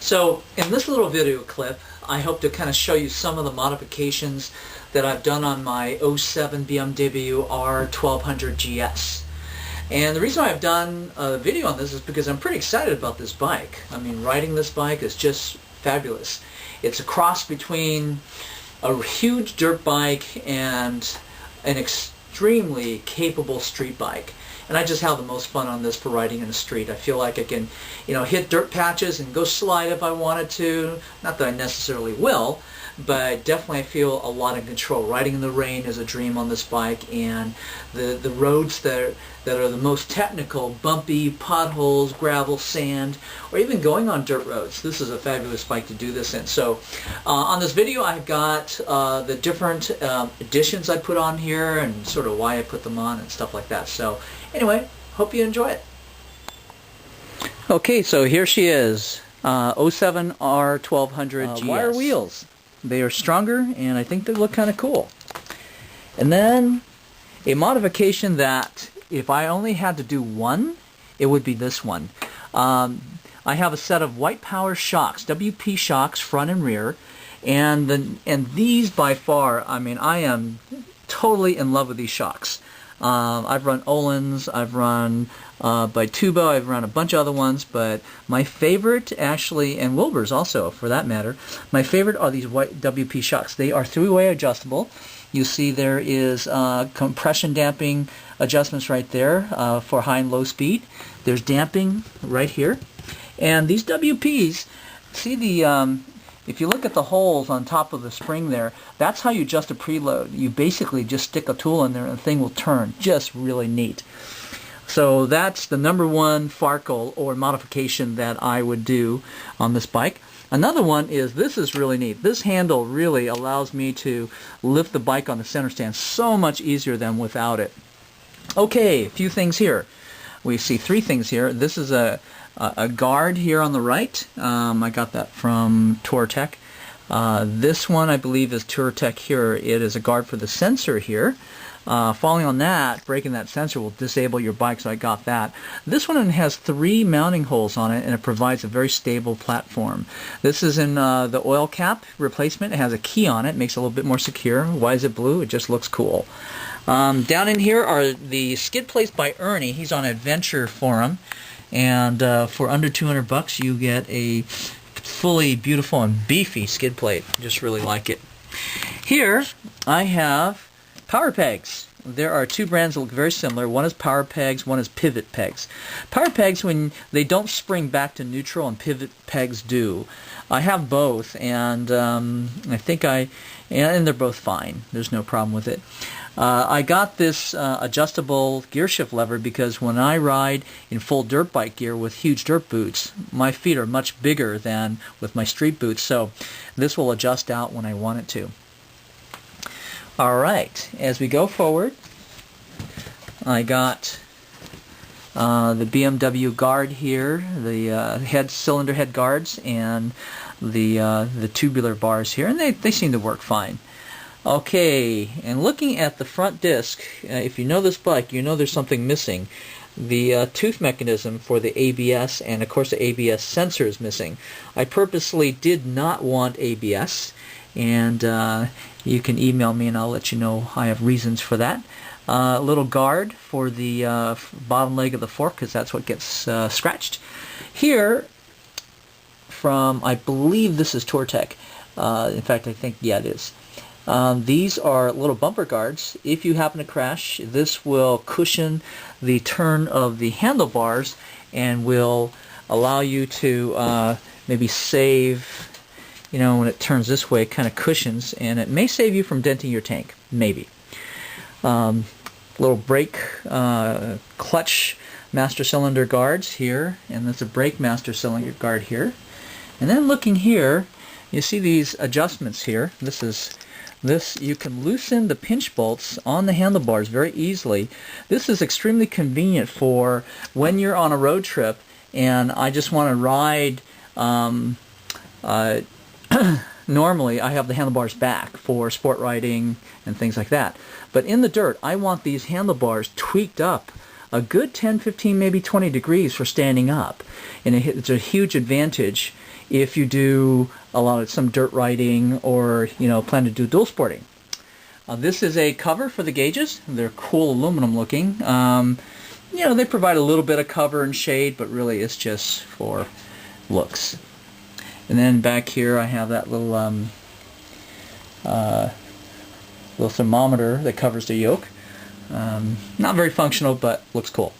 So in this little video clip, I hope to kind of show you some of the modifications that I've done on my '07 BMW R1200GS. And the reason why I've done a video on this is because I'm pretty excited about this bike. I mean, riding this bike is just fabulous. It's a cross between a huge dirt bike and an extremely capable street bike. And I just have the most fun on this for riding in the street. I feel like I can, hit dirt patches and go slide if I wanted to. Not that I necessarily will, but definitely I feel a lot of control. Riding in the rain is a dream on this bike, and the roads that are the most technical, bumpy, potholes, gravel, sand, or even going on dirt roads. This is a fabulous bike to do this in. So on this video I've got the different additions I put on here and sort of why I put them on and stuff like that. So anyway, hope you enjoy it. Okay, so here she is, '07 R1200GS. Wire wheels. They are stronger, and I think they look kind of cool. And then a modification that if I only had to do one, it would be this one. I have a set of white power shocks, WP shocks, front and rear, and these by far, I mean, I am totally in love with these shocks. I've run Olin's, I've run by Tubo, I've run a bunch of other ones, but my favorite actually, and Wilbur's also for that matter, my favorite are these white WP shocks. They are three-way adjustable. You see there is compression damping adjustments right there for high and low speed. There's damping right here. And these WPs, see the if you look at the holes on top of the spring there, that's how you adjust a preload. You basically just stick a tool in there and the thing will turn. Just really neat. So that's the #1 farkle or modification that I would do on this bike. Another one is, this is really neat. This handle really allows me to lift the bike on the center stand so much easier than without it. Okay, a few things here. We see three things here. This is a guard here on the right. I got that from Touratech. This one I believe is Touratech here. It is a guard for the sensor here. Falling on that, breaking that sensor will disable your bike, so I got that. This one has 3 mounting holes on it, and it provides a very stable platform. This is in the oil cap replacement. It has a key on it, makes it a little bit more secure. Why is it blue? It just looks cool. Down in here are the skid plates by Ernie. He's on Adventure Forum, and for under 200 bucks you get a fully beautiful and beefy skid plate. Just really like it. Here I have power pegs. There are two brands that look very similar. One is power pegs, one is pivot pegs. Power pegs, when they don't spring back to neutral, and pivot pegs do. I have both, and I think and they're both fine. There's no problem with it. I got this adjustable gear shift lever because when I ride in full dirt bike gear with huge dirt boots, my feet are much bigger than with my street boots, so this will adjust out when I want it to. Alright, as we go forward, I got the BMW guard here, the cylinder head guards, and the tubular bars here, and they seem to work fine. Okay, and looking at the front disc, if you know this bike, you know there's something missing. The tooth mechanism for the ABS, and of course the ABS sensor is missing. I purposely did not want ABS, and you can email me and I'll let you know I have reasons for that. A little guard for the bottom leg of the fork, because that's what gets scratched. Here, from, I believe this is Touratech. In fact, I think, yeah, it is. These are little bumper guards. If you happen to crash, this will cushion the turn of the handlebars and will allow you to maybe save, when it turns this way, it kind of cushions, and it may save you from denting your tank, maybe. Little brake clutch master cylinder guards here, and there's a brake master cylinder guard here. And then looking here, you see these adjustments here. You can loosen the pinch bolts on the handlebars very easily. This is extremely convenient for when you're on a road trip and I just want to ride. Normally I have the handlebars back for sport riding and things like that, but in the dirt I want these handlebars tweaked up a good 10, 15, maybe 20 degrees for standing up. And it's a huge advantage if you do some dirt riding or plan to do dual sporting. This is a cover for the gauges. They're cool aluminum looking. They provide a little bit of cover and shade, but really it's just for looks. And then back here I have that little thermometer that covers the yoke. Not very functional, but looks cool.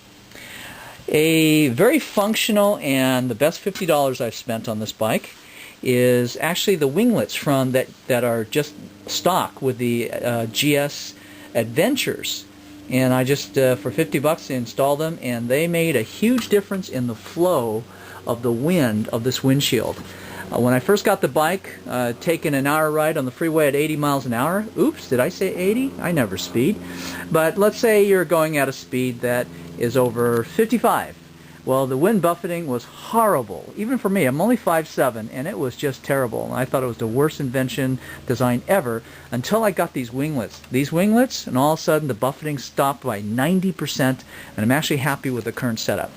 A very functional and the best $50 I've spent on this bike is actually the winglets from that are just stock with the GS Adventures. And I just for $50 installed them, and they made a huge difference in the flow of the wind of this windshield. When I first got the bike, taking an hour ride on the freeway at 80 miles an hour. Oops, did I say 80? I never speed. But let's say you're going at a speed that is over 55. Well, the wind buffeting was horrible, even for me. I'm only 5'7", and it was just terrible. I thought it was the worst design ever until I got these winglets. And all of a sudden the buffeting stopped by 90%, and I'm actually happy with the current setup.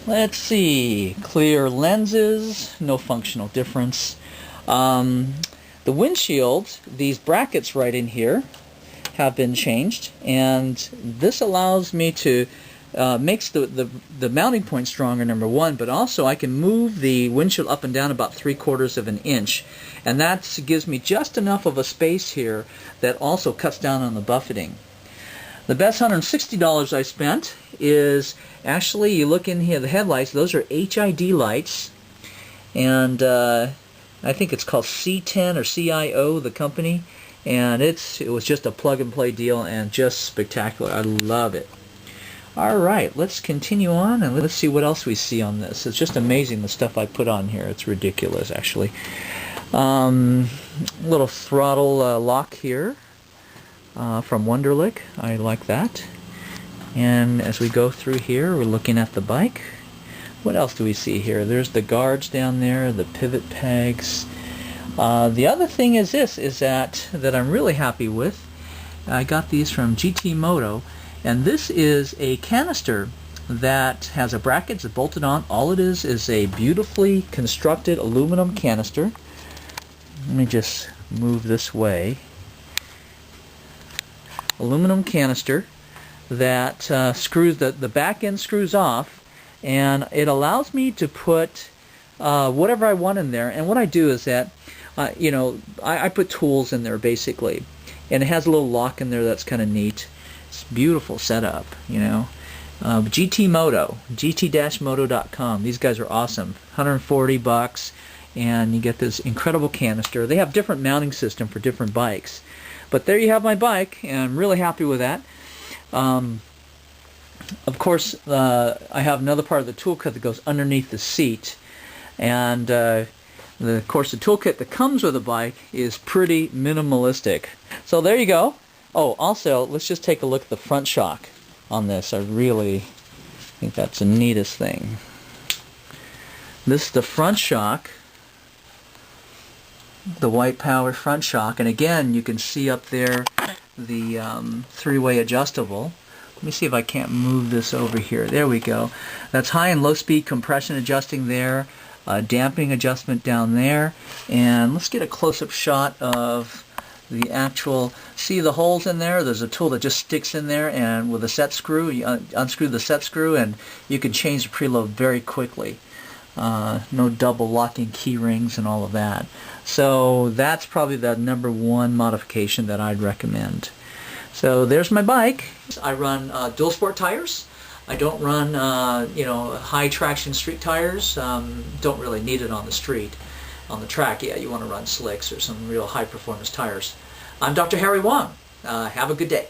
Let's see, clear lenses, no functional difference. The windshield, these brackets right in here have been changed, and this allows me to makes the mounting point stronger, number one, but also I can move the windshield up and down about 3/4 of an inch, and that gives me just enough of a space here that also cuts down on the buffeting. The best $160 I spent is actually, you look in here, the headlights, those are HID lights, and I think it's called C10 or CIO, the company, and it was just a plug-and-play deal and just spectacular. I love it. Alright, let's continue on and let's see what else we see on this. It's just amazing the stuff I put on here. It's ridiculous, actually. Little throttle lock here from Wunderlich. I like that. And as we go through here, we're looking at the bike. What else do we see here? There's the guards down there, the pivot pegs. The other thing is that I'm really happy with. I got these from GT Moto, and this is a canister that has a bracket that's bolted on. All it is a beautifully constructed aluminum canister. Let me just move this way. Aluminum canister that screws, the back end screws off, and it allows me to put whatever I want in there. And what I do is that I put tools in there basically, and it has a little lock in there that's kind of neat. It's a beautiful setup, GT Moto, gt-moto.com. These guys are awesome. $140, and you get this incredible canister. They have different mounting system for different bikes, but there you have my bike, and I'm really happy with that. Of course, I have another part of the toolkit that goes underneath the seat, and of course the toolkit that comes with the bike is pretty minimalistic. So there you go. Oh, also, let's just take a look at the front shock on this. I really think that's the neatest thing. This is the front shock, the white power front shock, and again you can see up there the three-way adjustable. Let me see if I can't move this over here. There we go. That's high and low speed compression adjusting there, damping adjustment down there, and let's get a close-up shot of the actual, see the holes in there? There's a tool that just sticks in there, and with a set screw, you unscrew the set screw and you can change the preload very quickly. No double locking key rings and all of that. So that's probably the #1 modification that I'd recommend. So there's my bike. I run dual sport tires. I don't run high traction street tires. Don't really need it on the street. On the track, yeah, you want to run slicks or some real high performance tires. I'm Dr. Harry Wong. Have a good day.